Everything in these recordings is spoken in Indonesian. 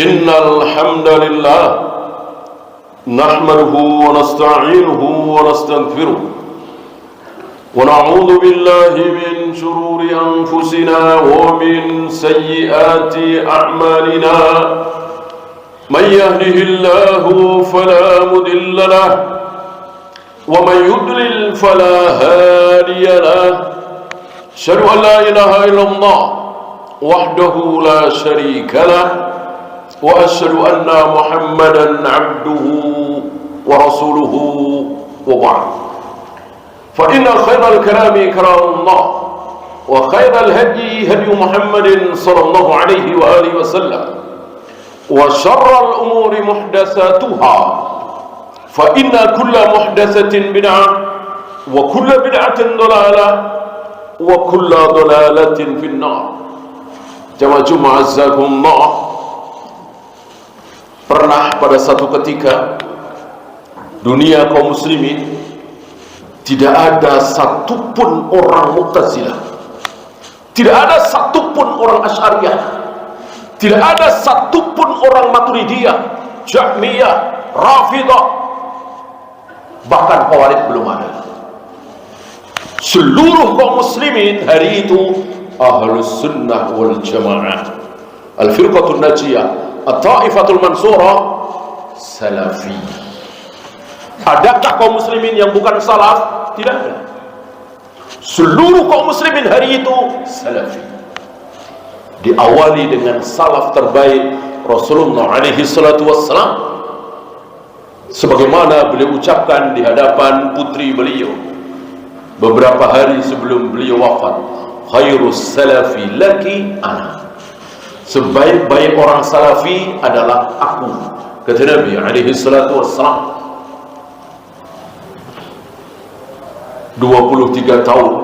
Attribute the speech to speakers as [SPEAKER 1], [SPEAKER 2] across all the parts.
[SPEAKER 1] إن الحمد لله نحمده ونستعينه ونستغفره ونعوذ بالله من شرور أنفسنا ومن سيئات أعمالنا من يهده الله فلا مضل له ومن يضلل فلا هادي له أشهد أن لا إله إلا الله وحده لا شريك له وأشهد أن محمدا عبده ورسوله وبعد فإن خير الكلام كلام الله وخير الهدي هدي محمد صلى الله عليه وآله وسلم وشر الأمور محدثاتها فإن كل محدثة بدعة وكل بدعة ضلالة وكل ضلالة في النار. Jamaah azzakumullah. Pernah pada satu ketika dunia kaum muslimin tidak ada satupun orang Mu'tazilah, tidak ada satupun orang Asy'ariyah, tidak ada satupun orang Maturidiyah, Jahmiyah, Rafidah, bahkan Khawarij belum ada. Seluruh kaum muslimin hari itu Ahlus Sunnah wal Jamaah, Al-Firqatul Najiyah, At-Ta'ifatul Mansurah, Salafi. Adakah kaum muslimin yang bukan salaf? Tidak ada. Seluruh kaum muslimin hari itu Salafi. Diawali dengan salaf terbaik Rasulullah alaihi salatu wassalam, sebagaimana beliau ucapkan di hadapan putri beliau beberapa hari sebelum beliau wafat, khairus salafi laki ana, sebaik-baik orang salafi adalah aku, kata Nabi alaihi salatu wassalam. 23 tahun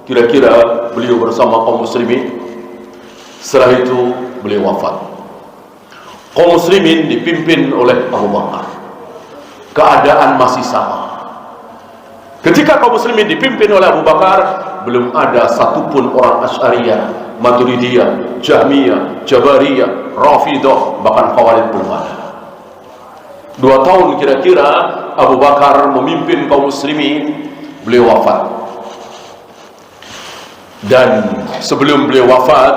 [SPEAKER 1] kira-kira beliau bersama kaum muslimin. Setelah itu beliau wafat. Kaum muslimin dipimpin oleh Abu Bakar. Keadaan masih sama. Ketika kaum muslimin dipimpin oleh Abu Bakar, belum ada satupun orang Asy'ariyah, Maturidiyah, Jahmiyah, Jabariyah, Rafidah, bahkan Khawarij belum ada. 2 tahun kira-kira Abu Bakar memimpin kaum muslimin, beliau wafat. Dan sebelum beliau wafat,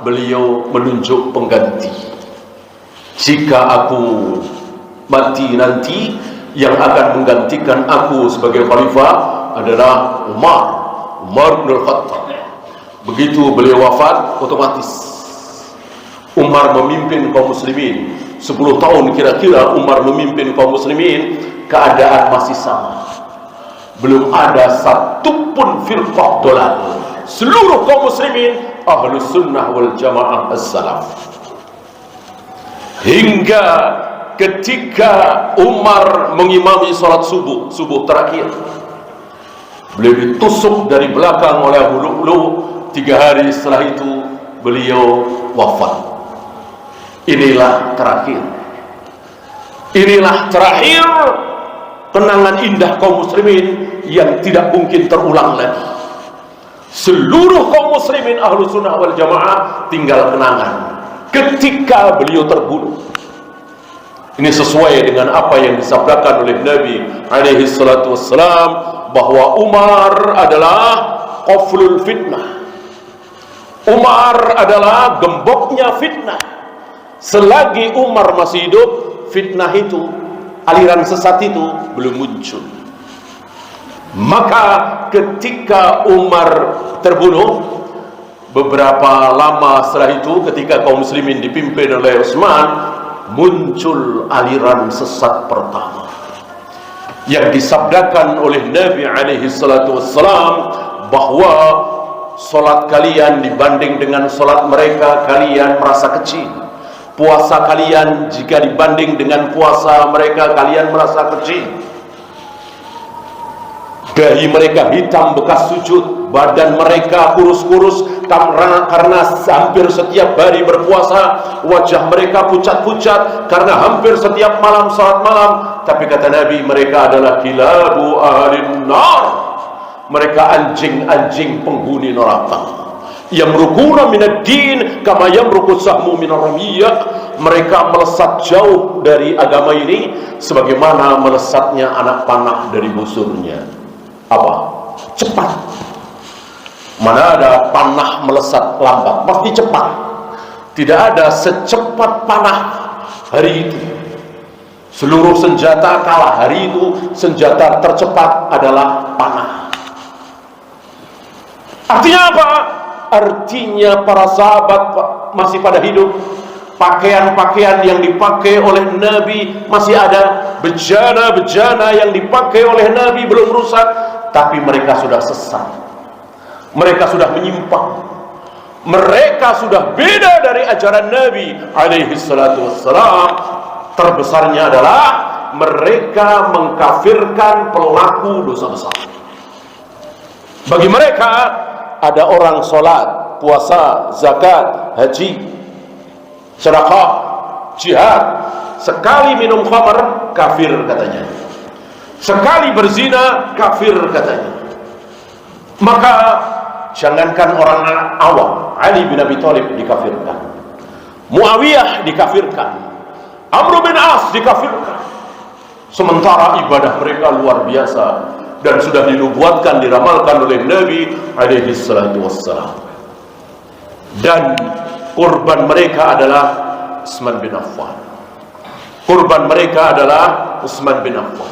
[SPEAKER 1] beliau menunjuk pengganti. Jika aku mati nanti, yang akan menggantikan aku sebagai khalifah adalah Umar bin Khattab. Begitu beliau wafat, otomatis Umar memimpin kaum muslimin. 10 tahun kira-kira Umar memimpin kaum muslimin, keadaan masih sama. Belum ada satupun firqah dolal. Seluruh kaum muslimin Ahlus Sunnah wal Jamaah as-Salaf. Hingga ketika Umar mengimami salat subuh terakhir, beliau ditusuk dari belakang oleh Abu Lu'lu'. 3 hari setelah itu beliau wafat. Inilah terakhir kenangan indah kaum muslimin yang tidak mungkin terulang lagi. Seluruh kaum muslimin Ahlus Sunnah wal Jamaah tinggal kenangan ketika beliau terbunuh. Ini sesuai dengan apa yang disabdakan oleh Nabi alaihi salatu wassalam, bahwa Umar adalah qaflul fitnah. Umar adalah gemboknya fitnah. Selagi Umar masih hidup, fitnah itu, aliran sesat itu belum muncul. Maka ketika Umar terbunuh, beberapa lama setelah itu, ketika kaum muslimin dipimpin oleh Utsman, muncul aliran sesat pertama yang disabdakan oleh Nabi alaihi salatu wassalam, bahwa solat kalian dibanding dengan solat mereka, kalian merasa kecil. Puasa kalian jika dibanding dengan puasa mereka, kalian merasa kecil. Dahi mereka hitam bekas sujud, badan mereka kurus-kurus karena hampir setiap hari berpuasa, wajah mereka pucat-pucat karena hampir setiap malam salat malam. Tapi kata Nabi, mereka adalah kilabu ahlin nar, mereka anjing-anjing penghuni neraka. Yamrukuna minad din kama yamruku sahmu minar ramiyah. mereka melesat jauh dari agama ini sebagaimana melesatnya anak panah dari busurnya. Apa? Cepat. Mana ada panah melesat lambat, pasti cepat. Tidak ada secepat panah hari itu. Seluruh senjata kalah. Hari itu senjata tercepat adalah panah. Artinya apa? Artinya para sahabat masih pada hidup. Pakaian-pakaian yang dipakai oleh Nabi masih ada. Bejana-bejana yang dipakai oleh Nabi belum rusak. Tapi mereka sudah sesat. Mereka sudah menyimpang. Mereka sudah beda dari ajaran Nabi alaihi salatu wassalam. Terbesarnya adalah mereka mengkafirkan pelaku dosa besar. Bagi mereka ada orang sholat, puasa, zakat, haji, sedekah, jihad, sekali minum khamar kafir katanya, sekali berzina kafir katanya. Maka jangankan orang awam, Ali bin Abi Thalib dikafirkan, Muawiyah dikafirkan, Amr bin As dikafirkan. Sementara ibadah mereka luar biasa dan sudah dinubuatkan, diramalkan oleh Nabi alaihi salatu wassalam. Dan korban mereka adalah Utsman bin Affan. Korban mereka adalah Utsman bin Affan.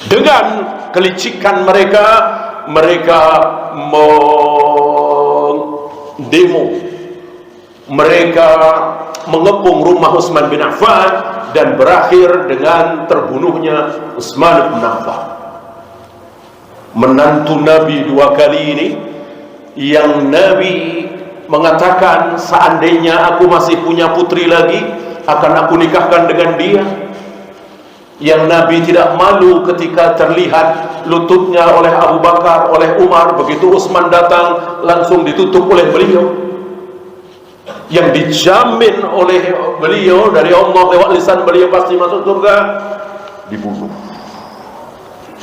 [SPEAKER 1] Dengan kelicikan mereka, mereka mendemo, mereka mengepung rumah Utsman bin Affan dan berakhir dengan terbunuhnya Utsman bin Affan. Menantu Nabi dua kali ini, yang Nabi mengatakan seandainya aku masih punya putri lagi akan aku nikahkan dengan dia. Yang Nabi tidak malu ketika terlihat lututnya oleh Abu Bakar, oleh Umar. Begitu Utsman datang langsung ditutup oleh beliau. Yang dijamin oleh beliau dari Allah lewat lisan beliau pasti masuk surga,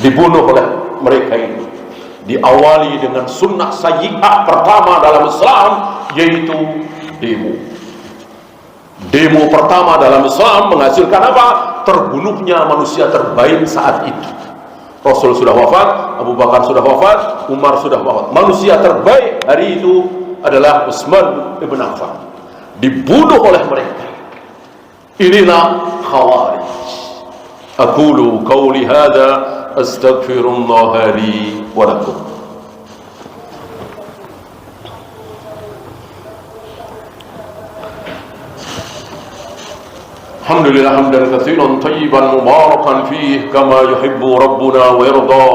[SPEAKER 1] dibunuh oleh mereka ini. Diawali dengan sunnah sayyi'ah pertama dalam Islam, yaitu demo pertama dalam Islam menghasilkan apa? Terbunuhnya manusia terbaik saat itu. Rasul sudah wafat, Abu Bakar sudah wafat, Umar sudah wafat. Manusia terbaik hari itu adalah Utsman bin Affan. Dibunuh oleh mereka. Inilah Khawarij. Aqulu qawli hadza astaghfirullah li wa lakum. Alhamdulillah hamdan katsiran tayyiban mubarakan fihi kama yuhibbu rabbuna wa yarda.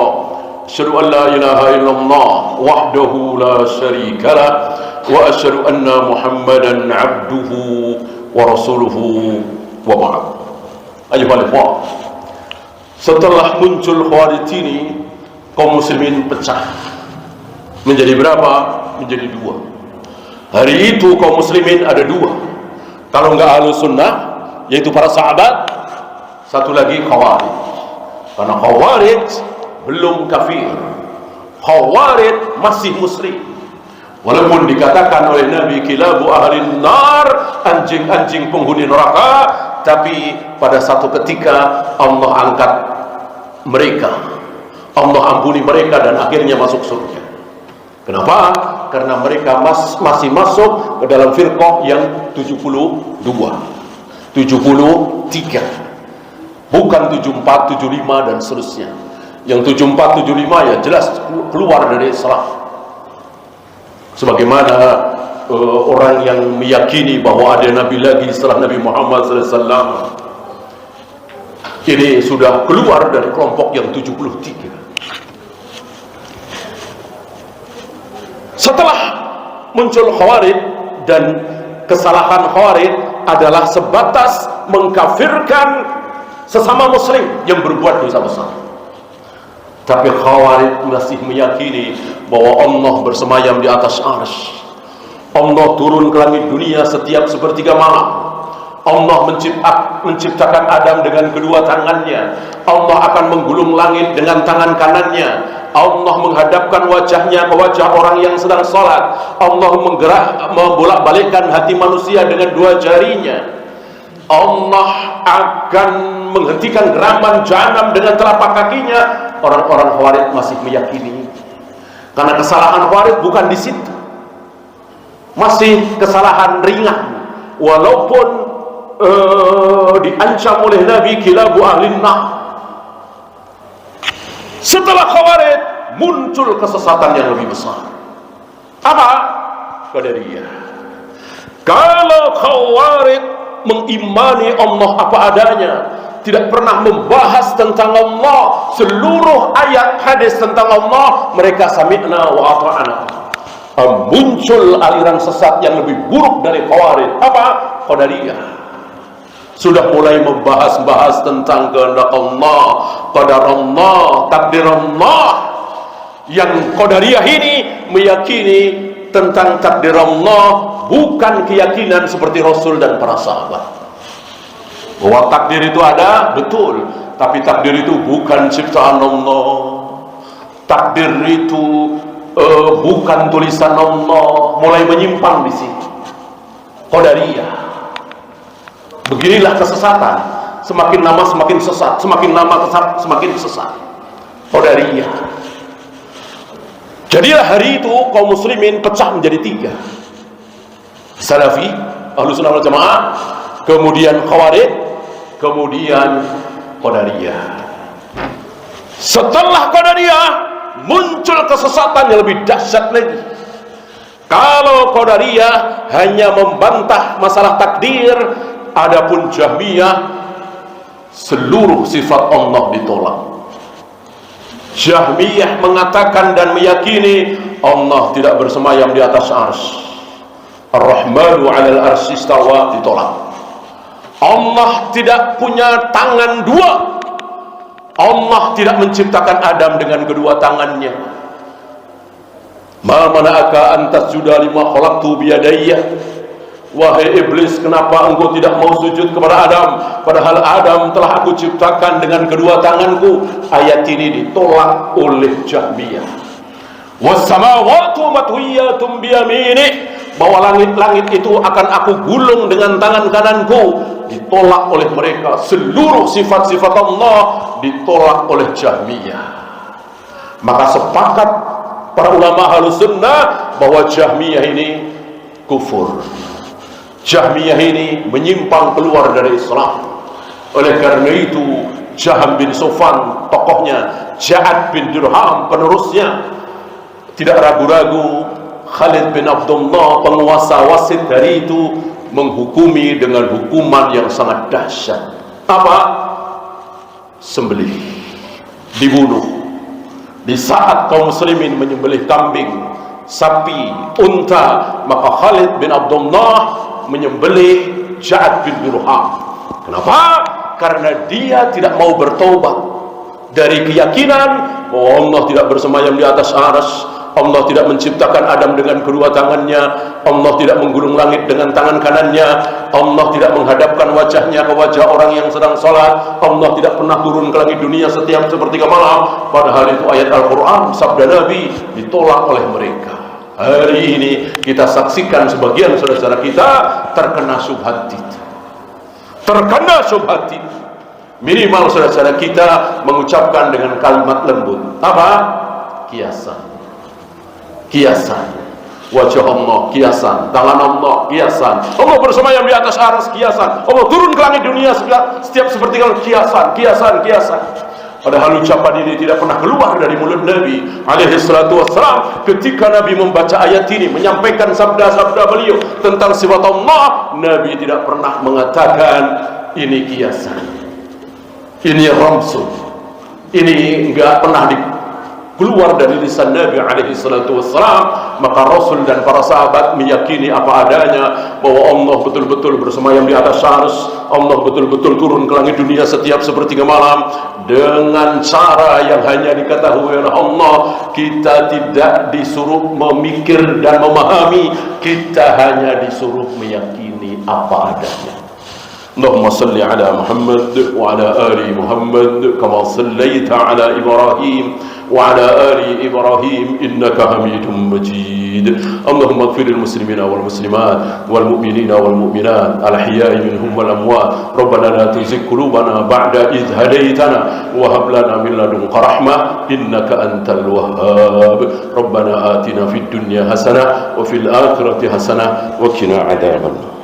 [SPEAKER 1] Asyhadu an la ilaha illallah wahdahu la syarika lah wa asyhadu anna Muhammadan abduhu wa rasuluhu wa ba'd. Ayyuhal ikhwah, setelah muncul Khawarij ini, kaum muslimin pecah menjadi berapa? Menjadi dua. Hari itu kaum muslimin ada dua. Kalau enggak Ahlus Sunnah, yaitu para sahabat, satu lagi Khawarij. Karena Khawarij belum kafir, Khawarij masih muslim. Walaupun dikatakan oleh Nabi kilabu ahlin nar, anjing-anjing penghuni neraka, tapi pada satu ketika Allah angkat mereka, Allah ampuni mereka dan akhirnya masuk surga. Kenapa? Karena mereka masih masuk ke dalam firqah yang 72, 73, bukan 74, 75 dan seterusnya. Yang 74, 75 ya jelas keluar dari Islam. Sebagaimana orang yang meyakini bahwa ada Nabi lagi setelah Nabi Muhammad SAW, ini sudah keluar dari kelompok yang 73. Setelah muncul Khawarij, dan kesalahan Khawarij adalah sebatas mengkafirkan sesama muslim yang berbuat dosa besar. Tapi Khawarij masih meyakini bahwa Allah bersemayam di atas arsy. Allah turun ke langit dunia setiap sepertiga malam. Allah menciptakan Adam dengan kedua tangannya. Allah akan menggulung langit dengan tangan kanannya. Allah menghadapkan wajahnya ke wajah orang yang sedang salat. Allah membolak-balikkan hati manusia dengan dua jarinya. Allah akan menghentikan geraman jahanam dengan telapak kakinya. Orang-orang Khawarij masih meyakini, karena kesalahan Khawarij bukan di situ, masih kesalahan ringan, walaupun diancam oleh Nabi kilabu ahlin nar. Setelah Khawarij muncul kesesatan yang lebih besar. Apa? Qadariyah. Kalau Khawarij mengimani Allah apa adanya, tidak pernah membahas tentang Allah, seluruh ayat hadis tentang Allah mereka sami'na wa ata'na. Muncul aliran sesat yang lebih buruk dari Khawarij. Apa? Qadariyah. Sudah mulai membahas-bahas tentang kehendak Allah, qadar Allah, takdir Allah. Yang Qadariyah ini meyakini tentang takdir Allah bukan keyakinan seperti Rasul dan para sahabat. Bahwa takdir itu ada, betul, tapi takdir itu bukan ciptaan Allah. Takdir itu bukan tulisan Allah. Mulai menyimpang di sini. Qadariyah. Beginilah kesesatan. Semakin lama semakin sesat, semakin lama semakin sesat. Qadariyah. Jadilah hari itu kaum muslimin pecah menjadi tiga: Salafi, Ahlussunnah wal Jamaah, kemudian Khawarij, kemudian Qadariyah. Setelah Qadariyah muncul kesesatan yang lebih dahsyat lagi. Kalau Qadariyah hanya membantah masalah takdir, adapun Jahmiyah seluruh sifat Allah ditolak. Jahmiyah mengatakan dan meyakini Allah tidak bersemayam di atas arsy. Ar-Rahmanu 'alal arsy istawa, ditolak. Allah tidak punya tangan dua. Allah tidak menciptakan Adam dengan kedua tangannya. Ma mana'aka an tasjuda lima khalaqtu biyadayya. Wahai iblis, kenapa engkau tidak mau sujud kepada Adam, padahal Adam telah aku ciptakan dengan kedua tanganku? Ayat ini ditolak oleh Jahmiyah. Was-samawati matwiyatun biyaminih, bahwa langit-langit itu akan aku gulung dengan tangan kananku. Ditolak oleh mereka. Seluruh sifat-sifat Allah ditolak oleh Jahmiyah. Maka sepakat para ulama Ahlussunnah bahwa Jahmiyah ini kufur. Jahmiyah ini menyimpang keluar dari Islam. Oleh karena itu Jaham bin Sofwan tokohnya, Ja'ad bin Dirham penerusnya, tidak ragu-ragu Khalid bin Abdullah penguasa wasit dari itu menghukumi dengan hukuman yang sangat dahsyat. Apa? Sembelih, dibunuh. Di saat kaum muslimin menyembelih kambing, sapi, unta, maka Khalid bin Abdullah menyembelih Ja'ad bin Dirham. Kenapa? Karena dia tidak mau bertobat dari keyakinan bahwa Allah tidak bersemayam di atas arsy, Allah tidak menciptakan Adam dengan kedua tangannya, Allah tidak menggulung langit dengan tangan kanannya, Allah tidak menghadapkan wajahnya ke wajah orang yang sedang salat, Allah tidak pernah turun ke langit dunia setiap sepertiga malam. Padahal itu ayat Al-Quran, sabda Nabi, ditolak oleh mereka. Hari ini kita saksikan sebagian saudara-saudara kita terkena syubhat itu. Terkena syubhat itu. Minimal saudara-saudara kita mengucapkan dengan kalimat lembut. Apa? Kiasan. Kiasan. Wajah Allah, kiasan. Tangan Allah, kiasan. Allah bersemayam di atas arsy, kiasan. Allah turun ke langit dunia setiap sepertiga, kiasan, kiasan, kiasan. Padahal ucapan ini tidak pernah keluar dari mulut Nabi alaihi salatu wassalam. Ketika Nabi membaca ayat ini, menyampaikan sabda-sabda beliau tentang sifat Allah, Nabi tidak pernah mengatakan ini kiasan, ini ramsun. Ini enggak pernah keluar dari lisan Nabi alaihi salatu wassalam. Maka Rasul dan para sahabat meyakini apa adanya bahwa Allah betul-betul bersemayam di atas arsy, Allah betul-betul turun ke langit dunia setiap sepertiga malam dengan cara yang hanya diketahui oleh Allah. Kita tidak disuruh memikir dan memahami, kita hanya disuruh meyakini apa adanya. اللهم صل على محمد وعلى آل محمد كما صليت على إبراهيم وعلى آل إبراهيم إنك حميد مجيد. اللهم اغفر للمسلمين والمسلمات والمؤمنين والمؤمنات الأحياء منهم والأموات. ربنا لا تزغ قلوبنا بعد إذ هديتنا وهب لنا من لدنك رحمة إنك أنت الوهاب. ربنا آتنا في الدنيا حسنة وفي الآخرة حسنة وقنا عذاب النار.